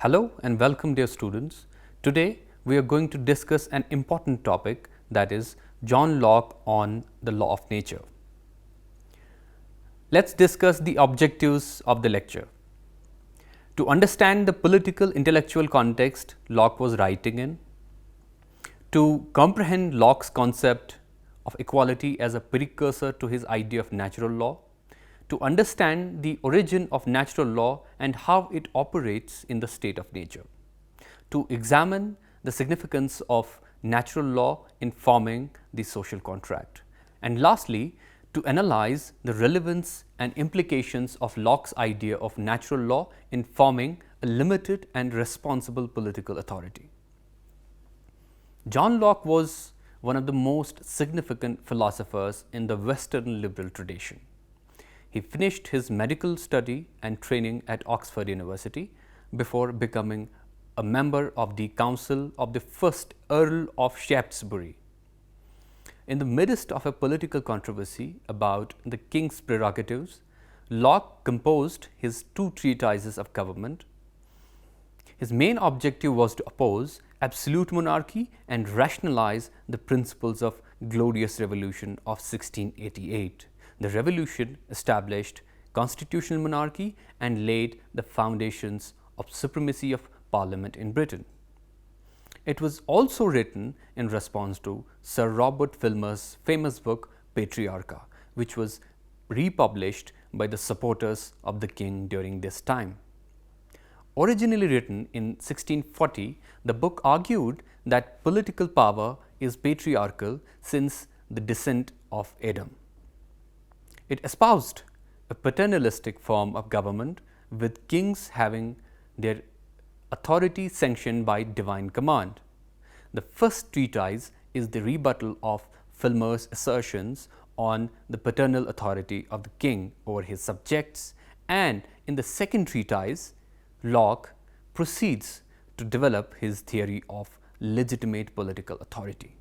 Hello and welcome, dear students. Today we are going to discuss an important topic, that is John Locke on the law of nature. Let's discuss the objectives of the lecture. To understand the political intellectual context Locke was writing in, to comprehend Locke's concept of equality as a precursor to his idea of natural law, to understand the origin of natural law and how it operates in the state of nature, to examine the significance of natural law in forming the social contract, and lastly, to analyze the relevance and implications of Locke's idea of natural law in forming a limited and responsible political authority. John Locke was one of the most significant philosophers in the Western liberal tradition. He finished his medical study and training at Oxford University before becoming a member of the council of the first Earl of Shaftesbury. In the midst of a political controversy about the king's prerogatives, Locke composed his two treatises of government. His main objective was to oppose absolute monarchy and rationalize the principles of Glorious Revolution of 1688. The revolution established constitutional monarchy and laid the foundations of supremacy of Parliament in Britain. It was also written in response to Sir Robert Filmer's famous book Patriarcha, which was republished by the supporters of the king during this time. Originally written in 1640, the book argued that political power is patriarchal since the descent of Adam. It espoused a paternalistic form of government, with kings having their authority sanctioned by divine command. The first treatise is the rebuttal of Filmer's assertions on the paternal authority of the king over his subjects, and in the second treatise, Locke proceeds to develop his theory of legitimate political authority.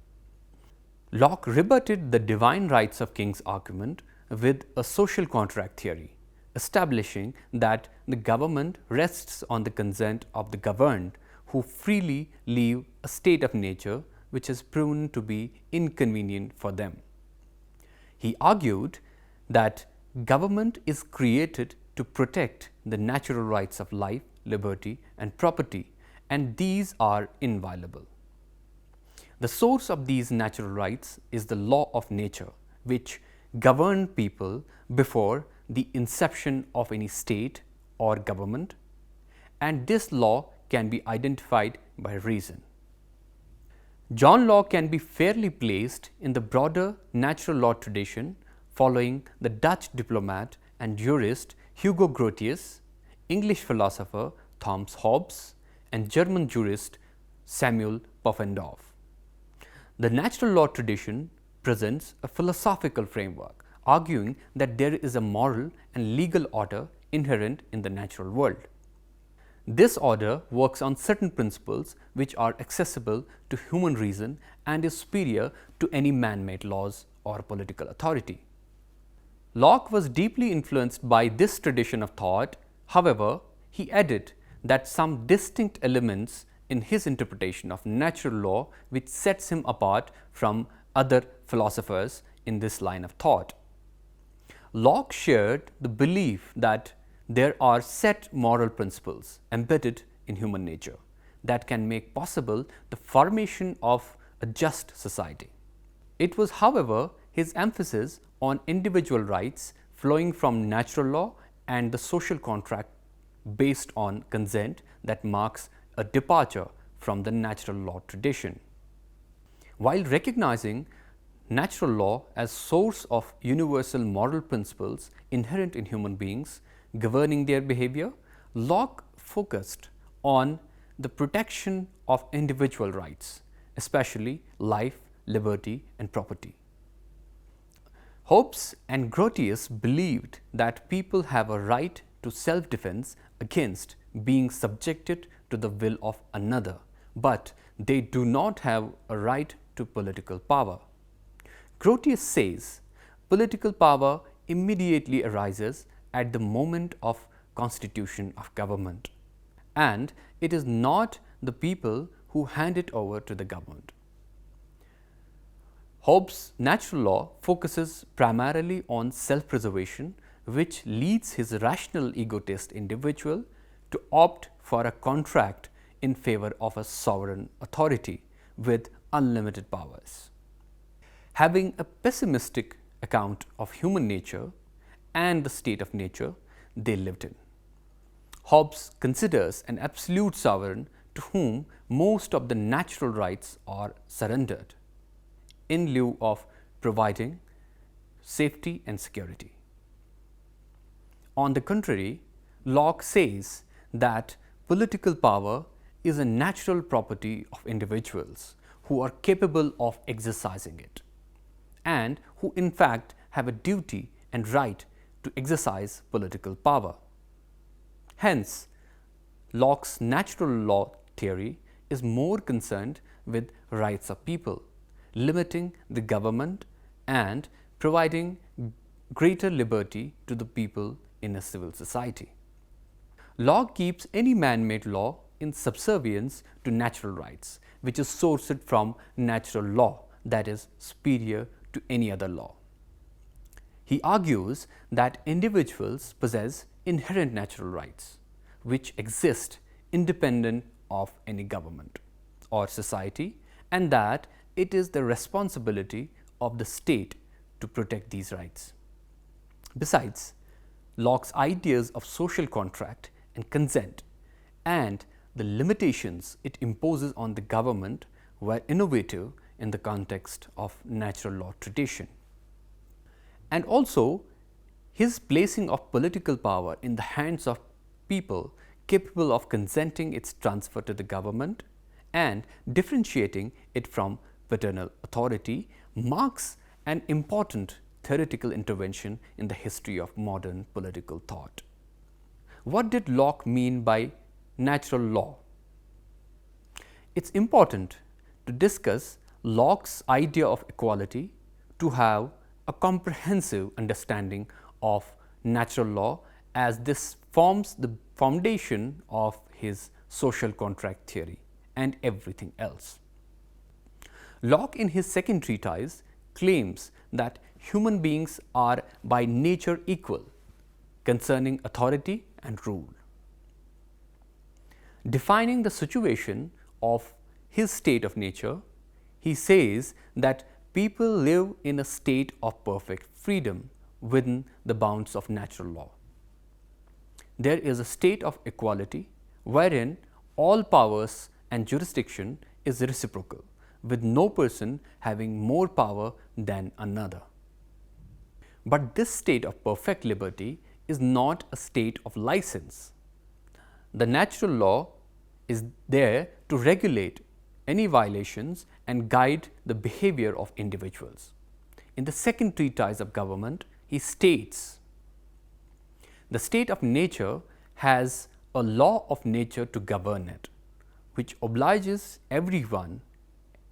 Locke rebutted the divine rights of kings argument with a social contract theory, establishing that the government rests on the consent of the governed, who freely leave a state of nature which is proven to be inconvenient for them. He argued that government is created to protect the natural rights of life, liberty, and property, and these are inviolable. The source of these natural rights is the law of nature, which governed people before the inception of any state or government, and this law can be identified by reason. John Locke can be fairly placed in the broader natural law tradition following the Dutch diplomat and jurist Hugo Grotius, English philosopher Thomas Hobbes, and German jurist Samuel Pufendorf. The natural law tradition presents a philosophical framework, arguing that there is a moral and legal order inherent in the natural world. This order works on certain principles which are accessible to human reason and is superior to any man-made laws or political authority. Locke was deeply influenced by this tradition of thought. However, he added that some distinct elements in his interpretation of natural law which sets him apart from other philosophers in this line of thought. Locke shared the belief that there are set moral principles embedded in human nature that can make possible the formation of a just society. It was, however, his emphasis on individual rights flowing from natural law and the social contract based on consent that marks a departure from the natural law tradition. While recognizing natural law as source of universal moral principles inherent in human beings governing their behavior, Locke focused on the protection of individual rights, especially life, liberty, and property. Hobbes and Grotius believed that people have a right to self-defense against being subjected to the will of another, but they do not have a right to political power. Grotius says political power immediately arises at the moment of constitution of government, and it is not the people who hand it over to the government. Hobbes' natural law focuses primarily on self-preservation, which leads his rational egotist individual to opt for a contract in favor of a sovereign authority with unlimited powers. Having a pessimistic account of human nature and the state of nature they lived in, Hobbes considers an absolute sovereign to whom most of the natural rights are surrendered, in lieu of providing safety and security. On the contrary, Locke says that political power is a natural property of individuals who are capable of exercising it, and who in fact have a duty and right to exercise political power. Hence, Locke's natural law theory is more concerned with rights of people, limiting the government and providing greater liberty to the people in a civil society. Locke keeps any man-made law in subservience to natural rights, which is sourced from natural law, that is superior to any other law. He argues that individuals possess inherent natural rights, which exist independent of any government or society, and that it is the responsibility of the state to protect these rights. Besides, Locke's ideas of social contract and consent and the limitations it imposes on the government were innovative in the context of natural law tradition. And also, his placing of political power in the hands of people capable of consenting its transfer to the government and differentiating it from paternal authority marks an important theoretical intervention in the history of modern political thought. What did Locke mean by natural law? It's important to discuss Locke's idea of equality to have a comprehensive understanding of natural law, as this forms the foundation of his social contract theory and everything else. Locke, in his second treatise, claims that human beings are by nature equal concerning authority and rule. Defining the situation of his state of nature, he says that people live in a state of perfect freedom within the bounds of natural law. There is a state of equality wherein all powers and jurisdiction is reciprocal, with no person having more power than another. But this state of perfect liberty is not a state of license. The natural law is there to regulate any violations and guide the behavior of individuals. In the second treatise of government, he states, the state of nature has a law of nature to govern it, which obliges everyone,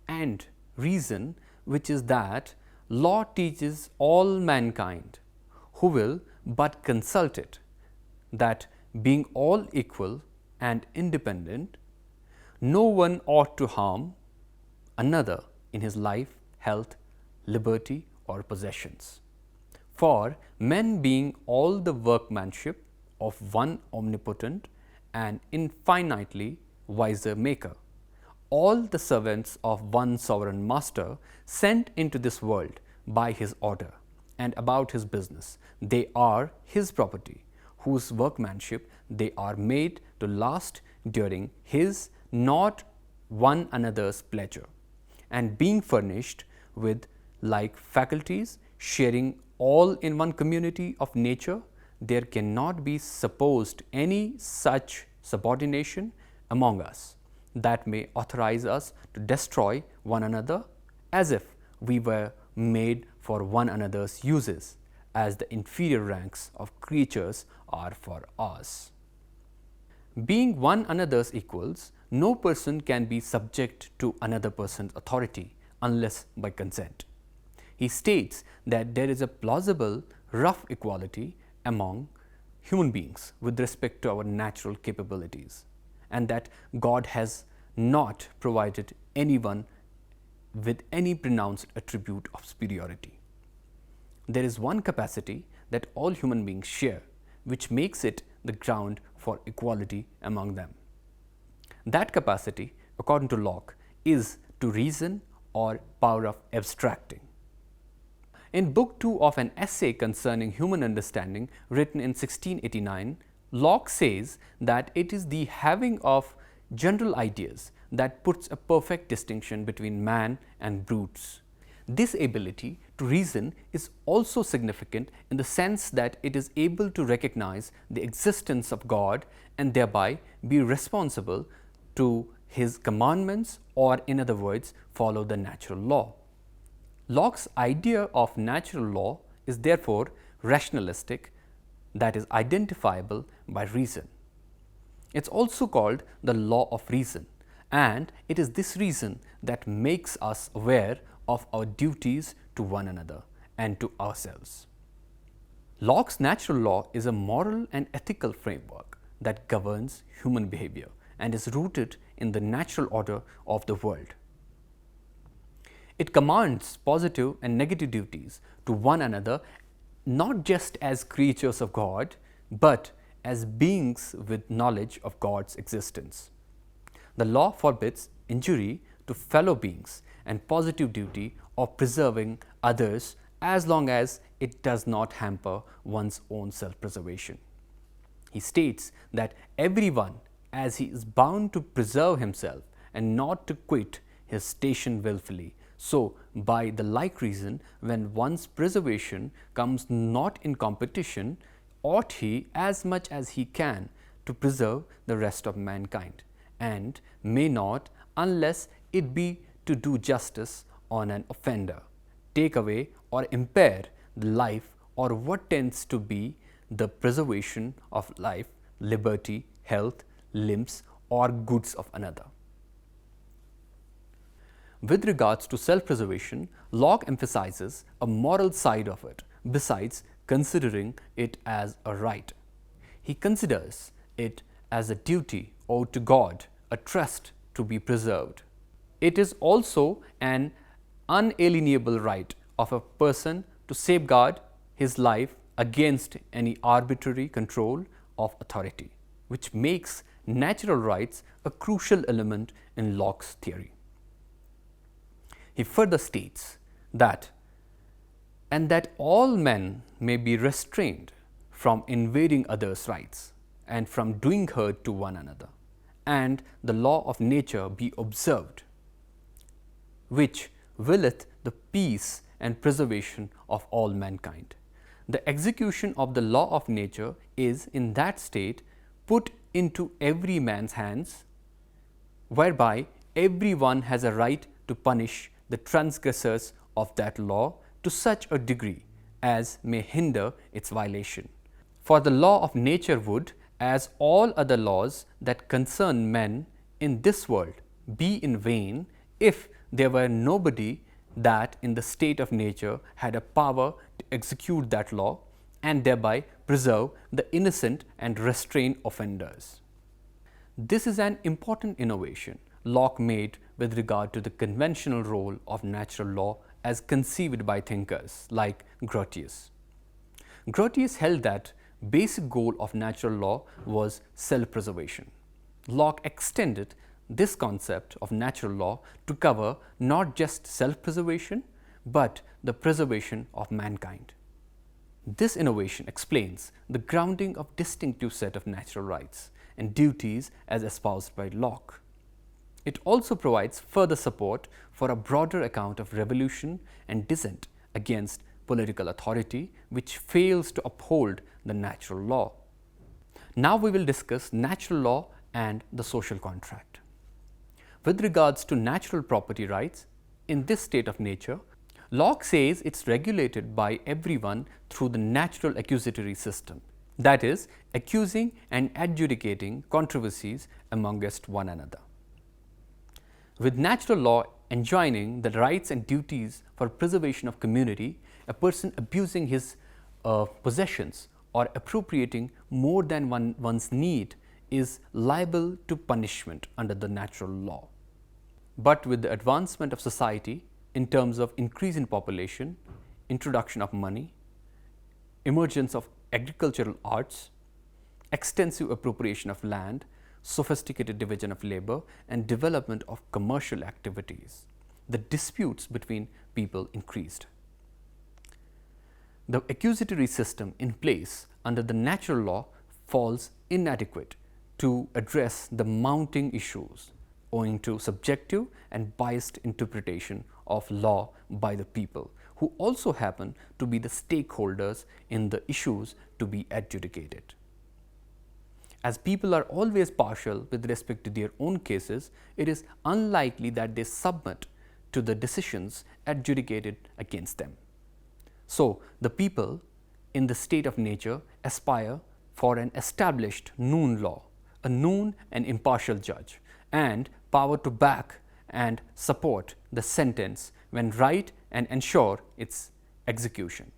and reason, which is that law teaches all mankind who will but consult it, that being all equal and independent, no one ought to harm another in his life, health, liberty, or possessions. For men being all the workmanship of one omnipotent and infinitely wiser maker, all the servants of one sovereign master, sent into this world by his order and about his business, they are his property, whose workmanship they are made to last during his, not one another's pleasure, and being furnished with like faculties, sharing all in one community of nature, there cannot be supposed any such subordination among us that may authorize us to destroy one another, as if we were made for one another's uses, as the inferior ranks of creatures are for us. Being one another's equals, no person can be subject to another person's authority unless by consent. He states that there is a plausible rough equality among human beings with respect to our natural capabilities, and that God has not provided anyone with any pronounced attribute of superiority. There is one capacity that all human beings share, which makes it the ground for equality among them. That capacity, according to Locke, is to reason or power of abstracting. In Book 2 of an essay concerning human understanding, written in 1689, Locke says that it is the having of general ideas that puts a perfect distinction between man and brutes. This ability to reason is also significant in the sense that it is able to recognize the existence of God and thereby be responsible to His commandments, or in other words, follow the natural law. Locke's idea of natural law is therefore rationalistic, that is identifiable by reason. It's also called the law of reason, and it is this reason that makes us aware of our duties to one another and to ourselves. Locke's natural law is a moral and ethical framework that governs human behavior and is rooted in the natural order of the world. It commands positive and negative duties to one another, not just as creatures of God, but as beings with knowledge of God's existence. The law forbids injury to fellow beings and positive duty of preserving others as long as it does not hamper one's own self-preservation. He states that everyone, as he is bound to preserve himself and not to quit his station willfully, so by the like reason, when one's preservation comes not in competition, ought he, as much as he can, to preserve the rest of mankind, and may not, unless it be to do justice on an offender, take away or impair the life or what tends to be the preservation of life, liberty, health, limbs, or goods of another. With regards to self-preservation, Locke emphasizes a moral side of it, besides considering it as a right. He considers it as a duty owed to God, a trust to be preserved. It is also an unalienable right of a person to safeguard his life against any arbitrary control of authority, which makes natural rights a crucial element in Locke's theory. He further states that, and that all men may be restrained from invading others' rights and from doing hurt to one another, and the law of nature be observed, which willeth the peace and preservation of all mankind. The execution of the law of nature is in that state put into every man's hands, whereby every one has a right to punish the transgressors of that law to such a degree as may hinder its violation. For the law of nature would, as all other laws that concern men in this world, be in vain if there were nobody that in the state of nature had a power to execute that law and thereby preserve the innocent and restrain offenders. This is an important innovation Locke made with regard to the conventional role of natural law as conceived by thinkers like Grotius. Grotius held that basic goal of natural law was self-preservation. Locke extended this concept of natural law to cover not just self-preservation, but the preservation of mankind. This innovation explains the grounding of distinctive set of natural rights and duties as espoused by Locke. It also provides further support for a broader account of revolution and dissent against political authority which fails to uphold the natural law. Now we will discuss natural law and the social contract. With regards to natural property rights, in this state of nature, Locke says it's regulated by everyone through the natural accusatory system, that is, accusing and adjudicating controversies amongst one another. With natural law enjoining the rights and duties for preservation of community, a person abusing his possessions or appropriating more than one's need is liable to punishment under the natural law. But with the advancement of society in terms of increase in population, introduction of money, emergence of agricultural arts, extensive appropriation of land, sophisticated division of labor, and development of commercial activities, the disputes between people increased. The accusatory system in place under the natural law falls inadequate to address the mounting issues owing to subjective and biased interpretation of law by the people, who also happen to be the stakeholders in the issues to be adjudicated. As people are always partial with respect to their own cases, it is unlikely that they submit to the decisions adjudicated against them. So, the people in the state of nature aspire for an established known law, a known and impartial judge, and power to back and support the sentence when right and ensure its execution.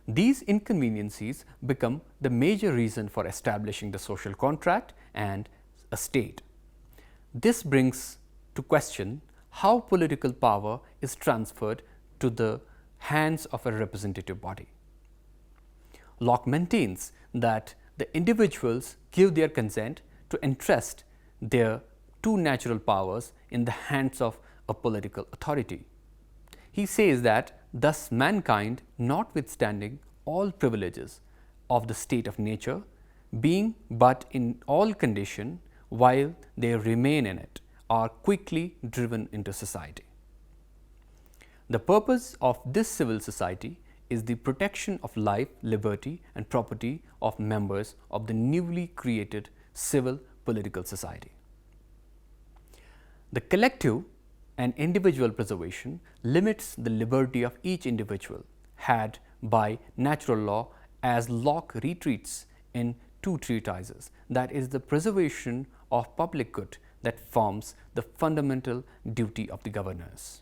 These inconveniencies become the major reason for establishing the social contract and a state. This brings to question how political power is transferred to the hands of a representative body. Locke maintains that the individuals give their consent to entrust their two natural powers in the hands of a political authority. He says that thus mankind, notwithstanding all privileges of the state of nature, being but in all condition while they remain in it, are quickly driven into society. The purpose of this civil society is the protection of life, liberty, and property of members of the newly created civil political society. The collective and individual preservation limits the liberty of each individual had by natural law, as Locke retreats in two treatises, that is, the preservation of public good that forms the fundamental duty of the governors.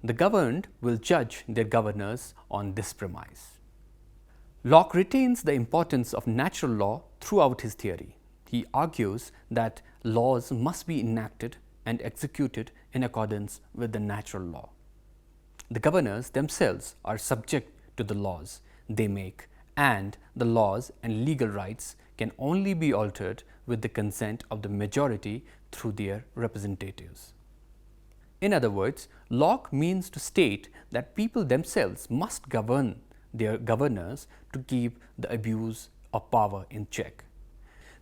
The governed will judge their governors on this premise. Locke retains the importance of natural law throughout his theory. He argues that laws must be enacted and executed in accordance with the natural law. The governors themselves are subject to the laws they make, and the laws and legal rights can only be altered with the consent of the majority through their representatives. In other words, Locke means to state that people themselves must govern their governors to keep the abuse of power in check.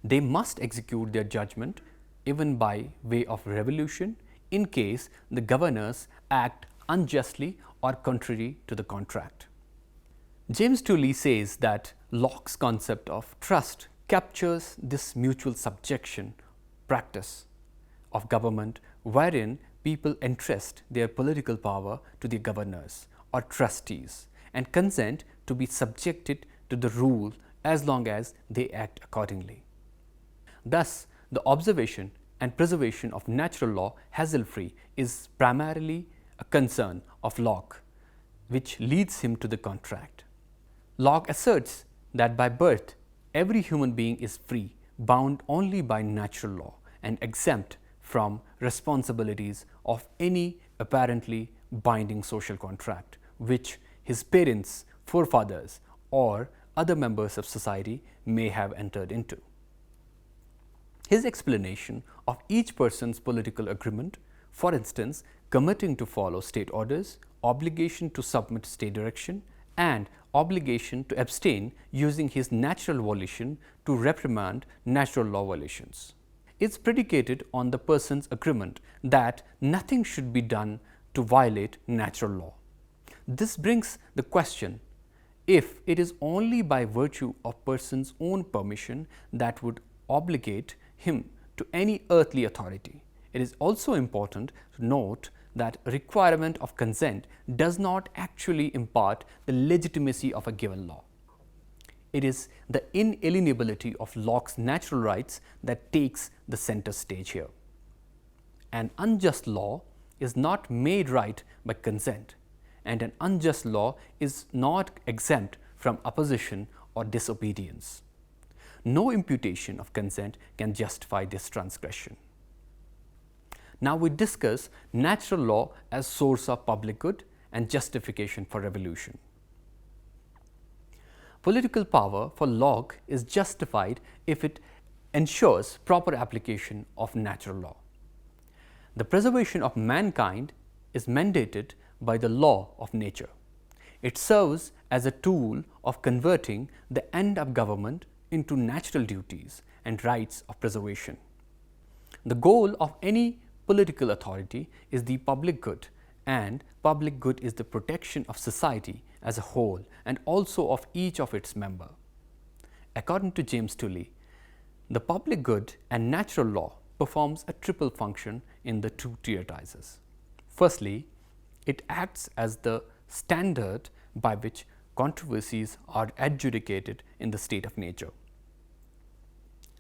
They must execute their judgment even by way of revolution in case the governors act unjustly or contrary to the contract. James Tooley says that Locke's concept of trust captures this mutual subjection practice of government wherein people entrust their political power to the governors or trustees and consent to be subjected to the rule as long as they act accordingly. Thus, the observation and preservation of natural law hassle-free is primarily a concern of Locke, which leads him to the contract. Locke asserts that by birth, every human being is free, bound only by natural law, and exempt from responsibilities of any apparently binding social contract, which his parents, forefathers, or other members of society may have entered into. His explanation of each person's political agreement, for instance, committing to follow state orders, obligation to submit state direction, and obligation to abstain using his natural volition to reprimand natural law violations, is predicated on the person's agreement that nothing should be done to violate natural law. This brings the question, if it is only by virtue of person's own permission that would obligate him to any earthly authority, it is also important to note that requirement of consent does not actually impart the legitimacy of a given law. It is the inalienability of Locke's natural rights that takes the center stage here. An unjust law is not made right by consent, and an unjust law is not exempt from opposition or disobedience. no imputation of consent can justify this transgression. Now we discuss natural law as source of public good and justification for revolution. Political power for Locke is justified if it ensures proper application of natural law. The preservation of mankind is mandated by the law of nature. It serves as a tool of converting the end of government into natural duties and rights of preservation. The goal of any political authority is the public good, and public good is the protection of society as a whole and also of each of its members. According to James Tully, the public good and natural law performs a triple function in the two treatises. Firstly, it acts as the standard by which controversies are adjudicated in the state of nature.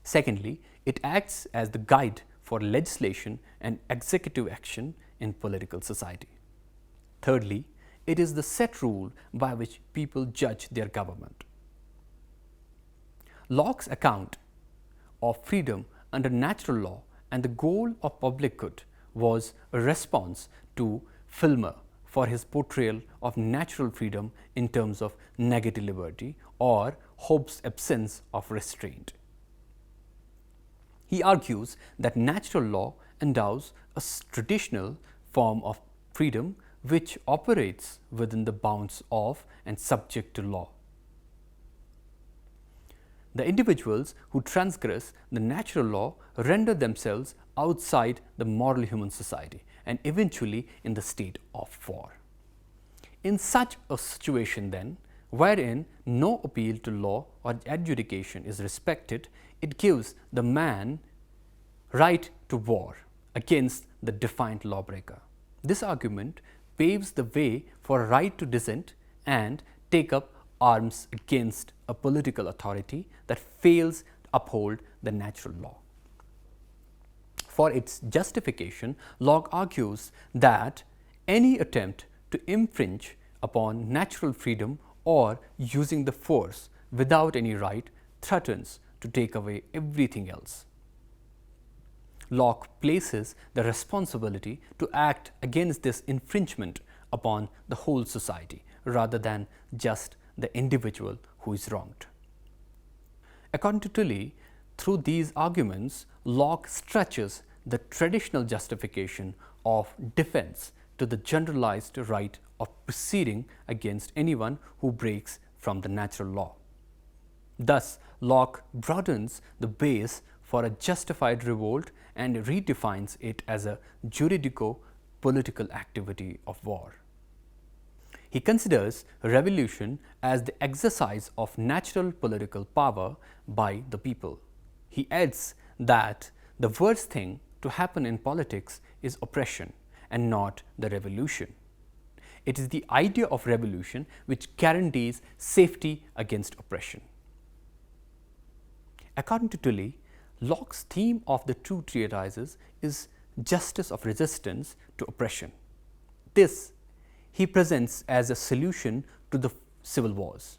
Secondly, it acts as the guide for legislation and executive action in political society. Thirdly, it is the set rule by which people judge their government. Locke's account of freedom under natural law and the goal of public good was a response to Filmer for his portrayal of natural freedom in terms of negative liberty or Hobbes' absence of restraint. He argues that natural law endows a traditional form of freedom which operates within the bounds of and subject to law. The individuals who transgress the natural law render themselves outside the moral human society and eventually in the state of war. In such a situation then, wherein no appeal to law or adjudication is respected, it gives the man right to war against the defiant lawbreaker. This argument paves the way for a right to dissent and take up arms against a political authority that fails to uphold the natural law. For its justification, Locke argues that any attempt to infringe upon natural freedom or using the force without any right threatens to take away everything else. Locke places the responsibility to act against this infringement upon the whole society rather than just the individual who is wronged. According to Tully, through these arguments, Locke stretches the traditional justification of defense to the generalized right of proceeding against anyone who breaks from the natural law. Thus, Locke broadens the base for a justified revolt and redefines it as a juridico-political activity of war. He considers revolution as the exercise of natural political power by the people. He adds that the worst thing to happen in politics is oppression and not the revolution. It is the idea of revolution which guarantees safety against oppression. According to Tully, Locke's theme of the two treatises is justice of resistance to oppression. This he presents as a solution to the civil wars.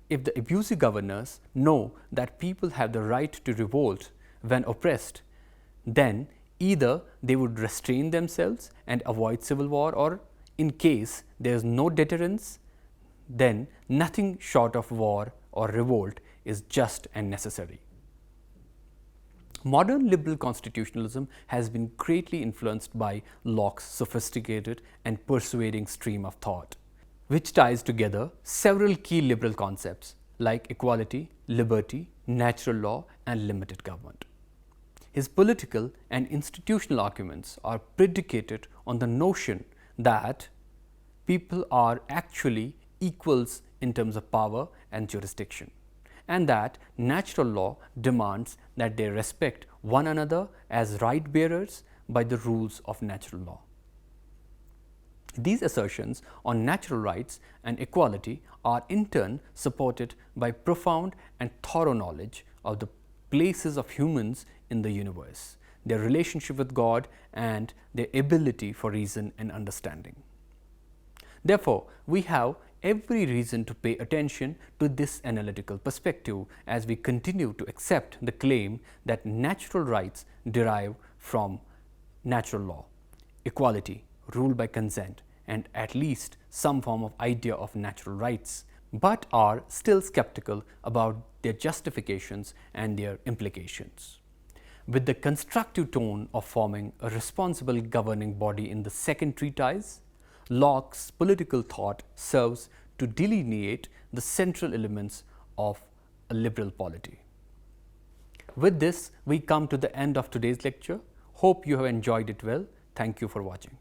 If the abusive governors know that people have the right to revolt when oppressed, then either they would restrain themselves and avoid civil war, or in case there is no deterrence, then nothing short of war or revolt is just and necessary. Modern liberal constitutionalism has been greatly influenced by Locke's sophisticated and persuading stream of thought, which ties together several key liberal concepts like equality, liberty, natural law, and limited government. His political and institutional arguments are predicated on the notion that people are actually equals in terms of power and jurisdiction, and that natural law demands that they respect one another as right bearers by the rules of natural law. These assertions on natural rights and equality are in turn supported by profound and thorough knowledge of the places of humans in the universe, their relationship with God, and their ability for reason and understanding. Therefore, we have every reason to pay attention to this analytical perspective as we continue to accept the claim that natural rights derive from natural law, equality, rule by consent, and at least some form of idea of natural rights, but are still skeptical about their justifications and their implications. With the constructive tone of forming a responsible governing body in the second treatise, Locke's political thought serves to delineate the central elements of a liberal polity. With this, we come to the end of today's lecture. Hope you have enjoyed it well. Thank you for watching.